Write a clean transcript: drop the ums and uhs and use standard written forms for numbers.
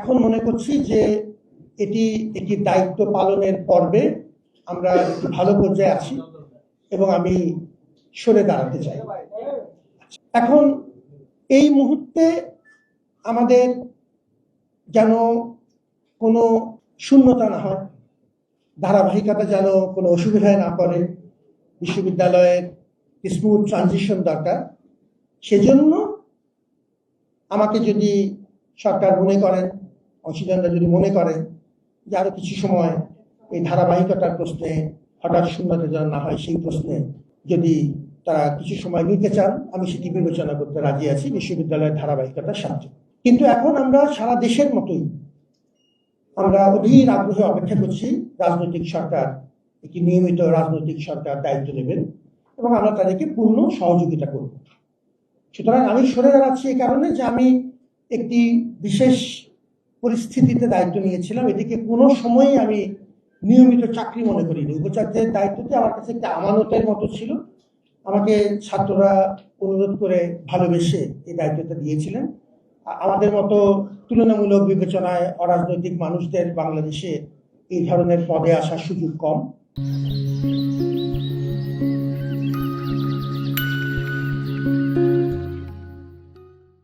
এখন মনে করছি যে এটি একটি দায়িত্ব পালনের পর্বে আমরা একটি ভালো পর্যায়ে আছি এবং আমি সরে দাঁড়াতে চাই। এখন এই মুহূর্তে আমাদের যেন কোনো শূন্যতা না হয়, ধারাবাহিকতা যেন কোনো অসুবিধায় না পড়ে, বিশ্ববিদ্যালয়ের স্মুথ ট্রানজিশন দরকার। সেজন্য আমাকে যদি সরকার মনে করেন, অংশীদাররা যদি মনে করেন যে আরো কিছু সময় এই ধারাবাহিকতার প্রশ্নে হঠাৎ শূন্যতা যেন না হয়, সেই প্রশ্নে যদি তারা কিছু সময় নিতে চান, আমি সেটি বিবেচনা করতে রাজি আছি বিশ্ববিদ্যালয়ের ধারাবাহিকতার সাহায্যে। কিন্তু এখন আমরা সারা দেশের মতোই আমরা অধীর আগ্রহে অপেক্ষা করছি রাজনৈতিক সরকার, একটি নিয়মিত রাজনৈতিক সরকার দায়িত্ব নেবেন এবং আমরা তাদেরকে পূর্ণ সহযোগিতা করব। সুতরাং আমি সরে দাঁড়াচ্ছি এই কারণে যে আমি একটি বিশেষ পরিস্থিতিতে দায়িত্ব নিয়েছিলাম। এটিকে কোনো সময়ই আমি নিয়মিত চাকরি মনে করিনি। উপাচার্যের দায়িত্বটি আমার কাছে একটা আমানতের মতো ছিল। আমাকে ছাত্ররা অনুরোধ করে ভালোবেসে এই দায়িত্বটা দিয়েছিলেন। আমাদের মতো তুলনামূলক বিবেচনায় অরাজনৈতিক মানুষদের বাংলাদেশে এই ধরনের পদে আসার সুযোগ কম।